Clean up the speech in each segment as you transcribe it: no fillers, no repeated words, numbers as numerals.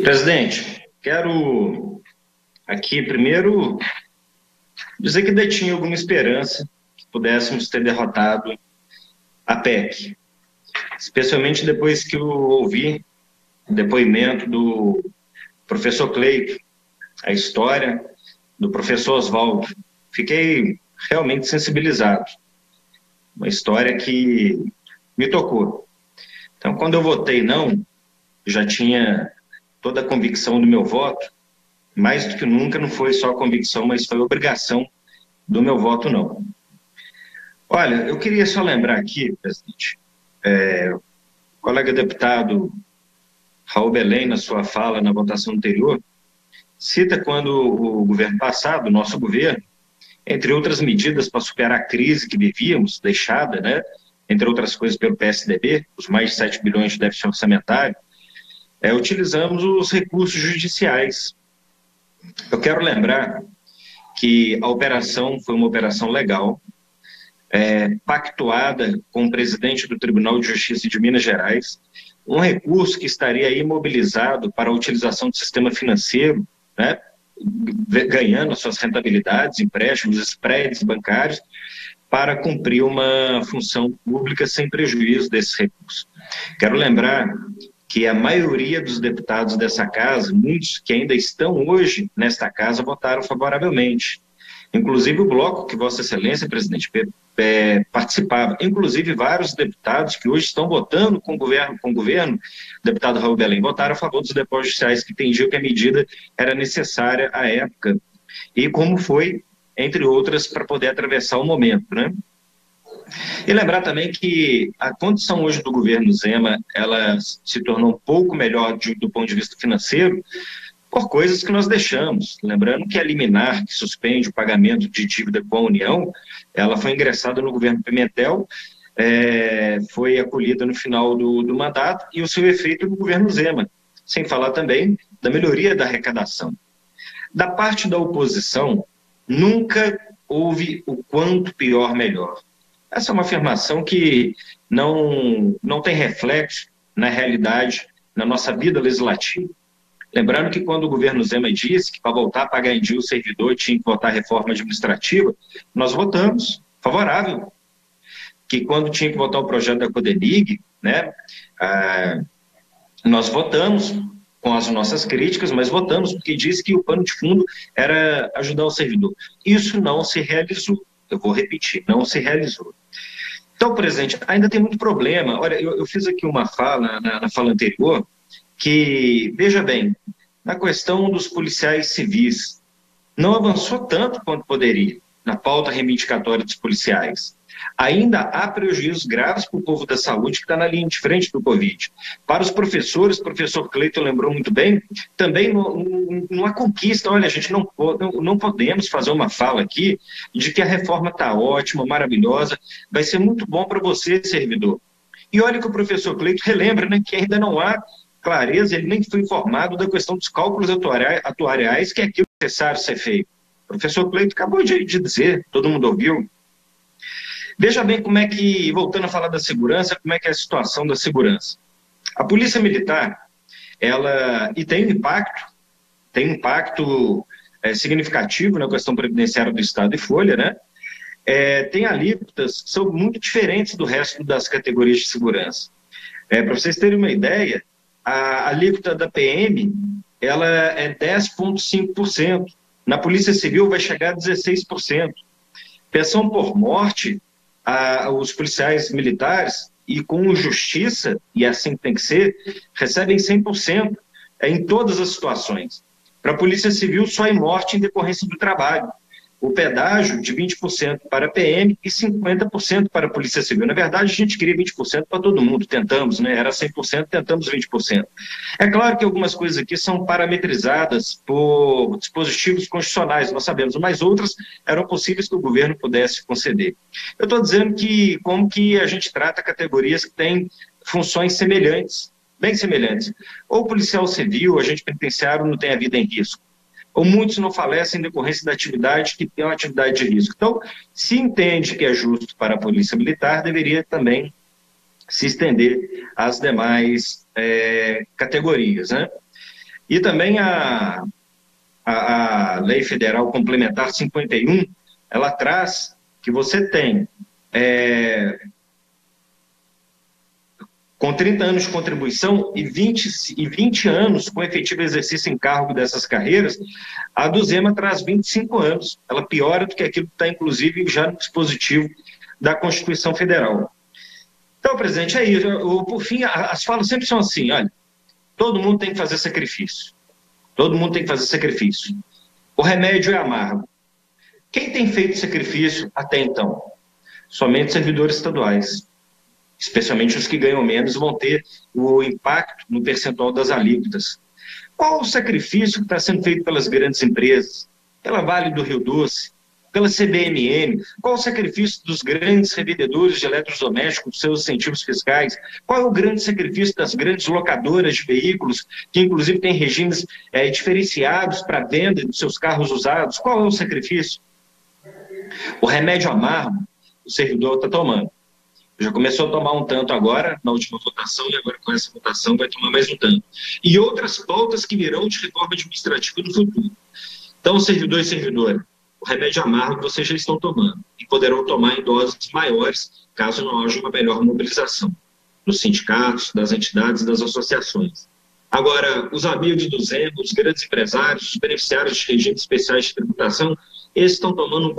Presidente, quero aqui primeiro dizer que ainda tinha alguma esperança que pudéssemos ter derrotado a PEC, especialmente depois que eu ouvi o depoimento do professor Cleito, a história do professor Oswaldo. Fiquei realmente sensibilizado, uma história que me tocou. Então, quando eu votei não, já tinha toda a convicção do meu voto, mais do que nunca não foi só convicção, mas foi obrigação do meu voto não. Olha, eu queria só lembrar aqui, presidente, o colega deputado Raul Belém, na sua fala na votação anterior, cita quando o governo passado, o nosso governo, entre outras medidas para superar a crise que vivíamos, deixada, né, entre outras coisas pelo PSDB, os mais de 7 bilhões de déficit orçamentário, utilizamos os recursos judiciais. Eu quero lembrar que a operação foi uma operação legal, pactuada com o presidente do Tribunal de Justiça de Minas Gerais, um recurso que estaria imobilizado para a utilização do sistema financeiro, né, ganhando suas rentabilidades, empréstimos, spreads bancários, para cumprir uma função pública sem prejuízo desses recursos. Quero lembrar que a maioria dos deputados dessa casa, muitos que ainda estão hoje nesta casa, votaram favoravelmente. Inclusive o bloco que Vossa Excelência, presidente, participava. Inclusive vários deputados que hoje estão votando com o governo, deputado Raul Belém, votaram a favor dos depósitos judiciais, que entendiam que a medida era necessária à época. E como foi, entre outras, para poder atravessar o momento, né? E lembrar também que a condição hoje do governo Zema, ela se tornou um pouco melhor do ponto de vista financeiro, por coisas que nós deixamos. Lembrando que a liminar que suspende o pagamento de dívida com a União, ela foi ingressada no governo Pimentel, foi acolhida no final do mandato e o seu efeito no governo Zema, sem falar também da melhoria da arrecadação. Da parte da oposição, nunca houve o quanto pior, melhor. Essa é uma afirmação que não tem reflexo na realidade, na nossa vida legislativa. Lembrando que quando o governo Zema disse que para voltar a pagar em dia o servidor tinha que votar reforma administrativa, nós votamos favorável. Que quando tinha que votar o projeto da Codenig, né, nós votamos com as nossas críticas, mas votamos porque disse que o pano de fundo era ajudar o servidor. Isso não se realizou. Eu vou repetir, não se realizou. Então, presidente, ainda tem muito problema. Olha, eu fiz aqui uma fala, na fala anterior, que, veja bem, na questão dos policiais civis, não avançou tanto quanto poderia na pauta reivindicatória dos policiais. Ainda há prejuízos graves para o povo da saúde que está na linha de frente do Covid. Para os professores, o professor Cleiton lembrou muito bem, também não há conquista. Olha, a gente não podemos fazer uma fala aqui de que a reforma está ótima, maravilhosa, vai ser muito bom para você, servidor. E olha que o professor Cleiton relembra, né, que ainda não há clareza, ele nem foi informado da questão dos cálculos atuariais, que é aquilo necessário ser feito. O professor Cleiton acabou de dizer, todo mundo ouviu. Veja bem como é que, voltando a falar da segurança, como é que é a situação da segurança. A Polícia Militar, ela, e tem um impacto significativo na questão previdenciária do Estado e Folha, né? Tem alíquotas que são muito diferentes do resto das categorias de segurança. Para vocês terem uma ideia, a alíquota da PM, ela é 10,5%. Na Polícia Civil vai chegar a 16%. Pensão por morte, os policiais militares, e com justiça, e assim tem que ser, recebem 100% em todas as situações. Para a Polícia Civil, só em morte em decorrência do trabalho. O pedágio de 20% para a PM e 50% para a Polícia Civil. Na verdade, a gente queria 20% para todo mundo, tentamos, né? Era 100%, tentamos 20%. É claro que algumas coisas aqui são parametrizadas por dispositivos constitucionais, nós sabemos, mas outras eram possíveis que o governo pudesse conceder. Eu estou dizendo que como que a gente trata categorias que têm funções semelhantes, bem semelhantes. Ou o policial civil, o agente penitenciário não tem a vida em risco. Ou muitos não falecem em decorrência da atividade que tem uma atividade de risco. Então, se entende que é justo para a Polícia Militar, deveria também se estender às demais categorias, né? E também a Lei Federal Complementar 51, ela traz que você tem, com 30 anos de contribuição e 20 anos com efetivo exercício em cargo dessas carreiras, a do Zema traz 25 anos. Ela piora do que aquilo que está, inclusive, já no dispositivo da Constituição Federal. Então, presidente, é isso. Por fim, as falas sempre são assim, olha, todo mundo tem que fazer sacrifício. Todo mundo tem que fazer sacrifício. O remédio é amargo. Quem tem feito sacrifício até então? Somente servidores estaduais. Especialmente os que ganham menos vão ter o impacto no percentual das alíquotas. Qual o sacrifício que está sendo feito pelas grandes empresas? Pela Vale do Rio Doce? Pela CBMM? Qual o sacrifício dos grandes revendedores de eletrodomésticos, seus incentivos fiscais? Qual é o grande sacrifício das grandes locadoras de veículos, que inclusive têm regimes diferenciados para venda dos seus carros usados? Qual é o sacrifício? O remédio amargo, o servidor está tomando. Já começou a tomar um tanto agora, na última votação, e agora com essa votação vai tomar mais um tanto. E outras pautas que virão de reforma administrativa no futuro. Então, servidor e servidora, o remédio amargo vocês já estão tomando e poderão tomar em doses maiores, caso não haja uma melhor mobilização dos sindicatos, das entidades, das associações. Agora, os amigos do Zema, os grandes empresários, os beneficiários de regimes especiais de tributação, eles estão tomando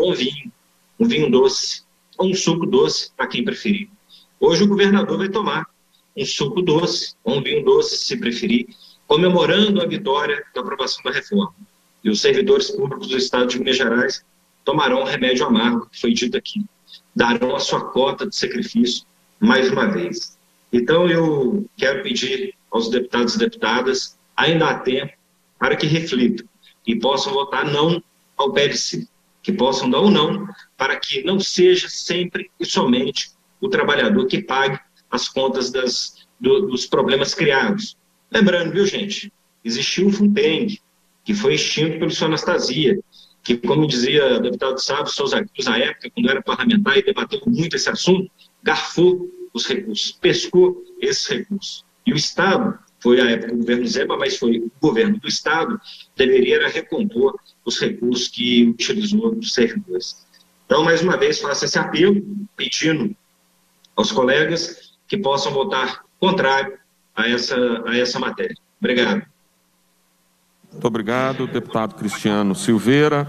um vinho doce, ou um suco doce, para quem preferir. Hoje o governador vai tomar um suco doce, ou um vinho doce, se preferir, comemorando a vitória da aprovação da reforma. E os servidores públicos do Estado de Minas Gerais tomarão um remédio amargo, que foi dito aqui. Darão a sua cota de sacrifício, mais uma vez. Então, eu quero pedir aos deputados e deputadas, ainda há tempo, para que reflitam e possam votar não ao PLC, que possam dar ou não, para que não seja sempre e somente o trabalhador que pague as contas dos problemas criados. Lembrando, viu, gente, existiu o Fundeng, que foi extinto pelo senhor Anastasia, que, como dizia o deputado Sábio Souza Cruz, na época, quando era parlamentar e debateu muito esse assunto, garfou os recursos, pescou esses recursos. E o Estado, foi a época do governo Zema, mas foi o governo do Estado, deveria recompor os recursos que utilizou dos servidores. Então, mais uma vez, faço esse apelo, pedindo aos colegas que possam votar contrário a essa matéria. Obrigado. Muito obrigado, deputado Cristiano Silveira.